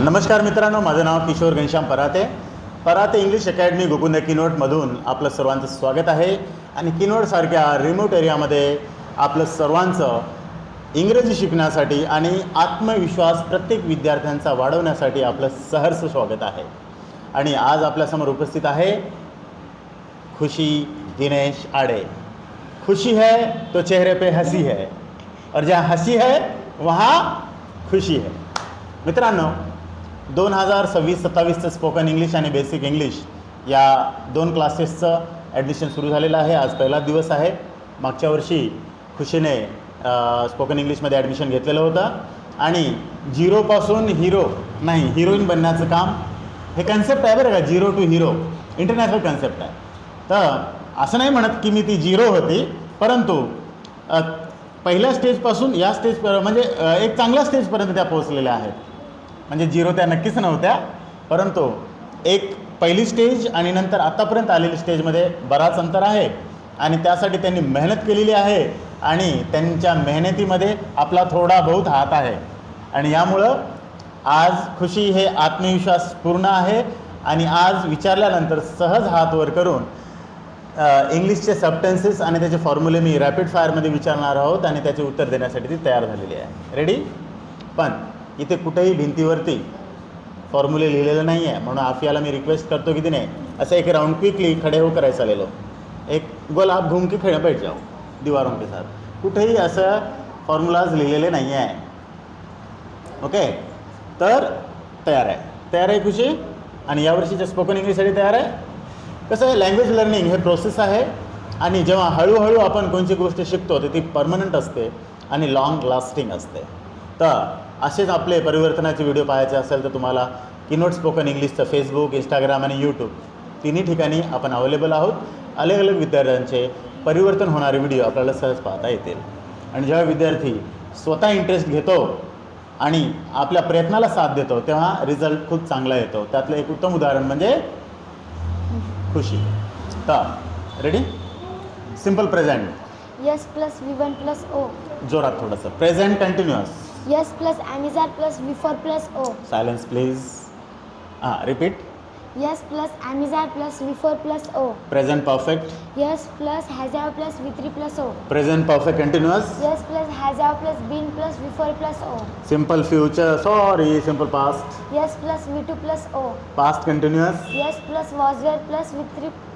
नमस्कार मित्रांनो, माझं नाव किशोर घनश्याम पराते इंग्लिश अकॅडमी गोकुंद किनवटमधून आपलं सर्वांचं स्वागत आहे. आणि किनवटसारख्या रिमोट एरियामध्ये आपलं सर्वांचं इंग्रजी शिकण्यासाठी आणि आत्मविश्वास प्रत्येक विद्यार्थ्यांचा वाढवण्यासाठी आपलं सहर्ष स्वागत आहे. आणि आज आपल्यासमोर उपस्थित आहे खुशी दिनेश आड़े. खुशी है तो चेहरे पे हंसी है और जहाँ हंसी है वहाँ खुशी है. मित्रांनो, 2026-27चं स्पोकन इंग्लिश आणि बेसिक इंग्लिश या दोन क्लासेसचं ॲडमिशन सुरू झालेलं आहे. आज पहिला दिवस आहे. मागच्या वर्षी खुशीने स्पोकन इंग्लिशमध्ये ॲडमिशन घेतलेलं होतं आणि झिरोपासून हिरोईन बनण्याचं काम हे कन्सेप्ट आहे बरं का. Zero to hero international concept आहे. तर असं नाही म्हणत की मी ती झिरो होती, परंतु पहिल्या स्टेजपासून या स्टेज म्हणजे एक चांगल्या स्टेजपर्यंत त्या पोहोचलेल्या आहेत. म्हणजे झिरो त्या नक्कीच नव्हत्या, परंतु एक पहिली स्टेज आणि नंतर आत्तापर्यंत आलेली स्टेजमध्ये बराच अंतर आहे. आणि त्यासाठी त्यांनी मेहनत केलेली आहे आणि त्यांच्या मेहनतीमध्ये आपला थोडा बहुत हात आहे. आणि यामुळं आज खुशी हे आत्मविश्वास पूर्ण आहे. आणि आज विचारल्यानंतर सहज हात वर करून इंग्लिशचे सबटेन्सेस आणि त्याचे फॉर्म्युले मी रॅपिड फायरमध्ये विचारणार आहोत आणि त्याचे उत्तर देण्यासाठी ती तयार झालेली आहे. रेडी? पण इथे कुठेही भिंतीवरती फॉर्म्युले लिहिलेलं नाही आहे, म्हणून आफियाला मी रिक्वेस्ट करतो की तिने असं एक राउंड क्विकली खडे हो करायचा ले लो, एक गोल आप घूम के खड़े बैठ जाओ दीवारों के साथ. कुठेही असं फॉर्म्युलाज लिहिलेले नाही आहे. ओके, तर तयार आहे खुशी. आणि यावर्षीच्या स्पोकन इंग्लिशसाठी तयार आहे. कसं आहे, लँग्वेज लर्निंग हे प्रोसेस आहे आणि जेव्हा हळूहळू आपण कोणती गोष्ट शिकतो तर ती परमनंट असते आणि लॉंग लास्टिंग असते. तर असेच आपले परिवर्तनाचे व्हिडिओ पाहायचे असेल तर तुम्हाला किनवट स्पोकन इंग्लिशचं फेसबुक, इंस्टाग्राम आणि यूट्यूब तिन्ही ठिकाणी आपण अवेलेबल आहोत. अलग अलग विद्यार्थ्यांचे परिवर्तन होणारे व्हिडिओ आपल्याला सहज पाहता येतील. आणि जेव्हा विद्यार्थी स्वतः इंटरेस्ट घेतो आणि आपल्या प्रयत्नाला साथ देतो तेव्हा रिझल्ट खूप चांगला येतो. त्यातलं एक उत्तम उदाहरण म्हणजे खुशी. तर ready? Simple present. S plus V1 plus O. जोरात थोडंसं. Present continuous. S plus am is are plus V4 plus O. Silence please. Repeat. S plus am is are plus V4 plus O. Present perfect. S plus has have plus V3 plus O. Present perfect continuous. S plus has have plus been plus V4 plus O. Simple future, sorry simple past. S plus V2 plus O. Past continuous. S plus was were plus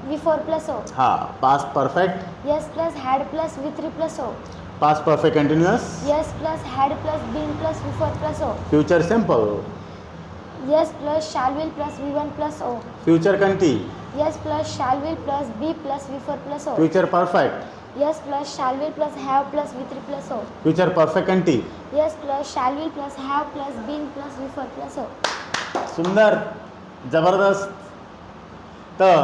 V4 plus O. हां. Past perfect. S plus had plus V3 plus O. Past perfect continuous. S plus had plus been plus V4 plus O. Future simple. S plus shall will plus V1 plus O. Future conti. S plus shall will plus B plus V4 plus O. Future perfect. S plus shall will plus have plus V3 plus O. Future perfect conti. S plus shall will plus have plus been plus V4 plus O. सुंदर, जबरदस्त. तर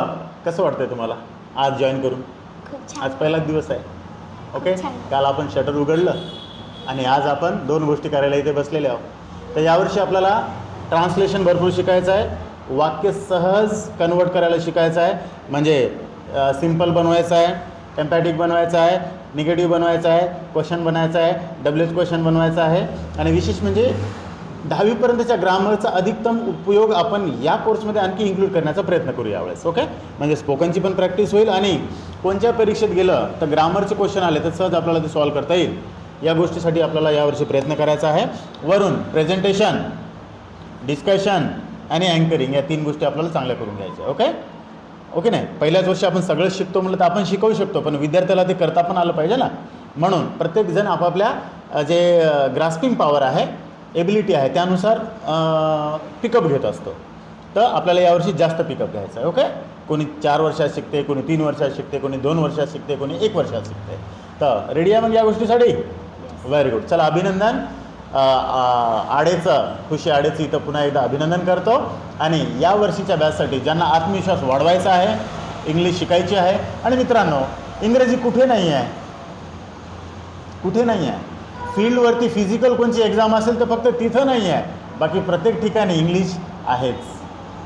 कसं वाटतंय तुम्हाला आज join करून? खूप आज छान. पहिलाच दिवस आहे. ओके, छान. काल आपण शटर उघडलं आणि आज आपण दोन गोष्टी करायला इथे बसलेले आहोत. तर यावर्षी आपल्याला ट्रान्सलेशन भरपूर शिकायचं आहे, वाक्य सहज कन्वर्ट करायला शिकायचं आहे. म्हणजे सिम्पल बनवायचं आहे, एम्पॅटिक बनवायचं आहे, निगेटिव्ह बनवायचं आहे, क्वेश्चन बनायचं आहे, WH क्वेश्चन बनवायचं आहे. आणि विशेष म्हणजे 10वीपर्यंतच्या ग्रामरचा अधिकतम उपयोग आपण या कोर्समध्ये आणखी इन्क्लूड करण्याचा प्रयत्न करू यावेळेस. ओके, म्हणजे स्पोकनची पण प्रॅक्टिस होईल आणि कोणत्या परीक्षेत गेलं तर ग्रामरचे क्वेश्चन आले तर सहज आपल्याला ते सॉल्व्ह करता येईल. या गोष्टीसाठी आपल्याला यावर्षी प्रयत्न करायचा आहे. वरून प्रेझेंटेशन, डिस्कशन आणि अँकरिंग या तीन गोष्टी आपल्याला चांगल्या करून घ्यायच्या. ओके नाही, पहिल्याच वर्षी आपण सगळं शिकतो म्हटलं तर आपण शिकवू शकतो, पण विद्यार्थ्याला ते करता पण आलं पाहिजे ना. म्हणून प्रत्येकजण आपापल्या जे ग्रास्पिंग पॉवर आहे, एबिलिटी आहे त्यानुसार पिकअप घेत असतो. तर आपल्याला यावर्षी जास्त पिकअप घ्यायचं आहे. ओके, कोणी 4 वर्षात शिकते, कोणी 3 वर्षात शिकते, कोणी 2 वर्षात शिकते, कोणी 1 वर्षात शिकते. तर रेडी आहे मग या गोष्टीसाठी? Very good. चला, अभिनंदन. खुशी आडेचं इथं पुन्हा एकदा अभिनंदन करतो. आणि या वर्षीच्या बॅचसाठी ज्यांना आत्मविश्वास वाढवायचा आहे, इंग्लिश शिकायची आहे. आणि मित्रांनो, इंग्रजी कुठे नाही आहे, फील्डवरती फिजिकल कोणची एक्झाम असेल तर फक्त तिथं नाही आहे, बाकी प्रत्येक ठिकाणी इंग्लिश आहेच.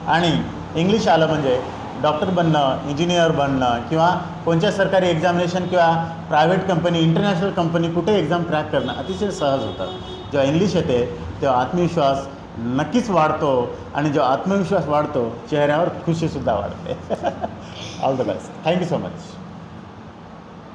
आणि इंग्लिश आलं म्हणजे डॉक्टर बनणं, इंजिनियर बनणं किंवा कोणत्या सरकारी एक्झामिनेशन किंवा प्रायव्हेट कंपनी, इंटरनॅशनल कंपनी कुठे एक्झाम क्रॅक करणं अतिशय सहज होतं. जेव्हा इंग्लिश येते तेव्हा आत्मविश्वास नक्कीच वाढतो आणि जो आत्मविश्वास वाढतो चेहऱ्यावर खुशीसुद्धा वाढते. All the best. Thank you so much.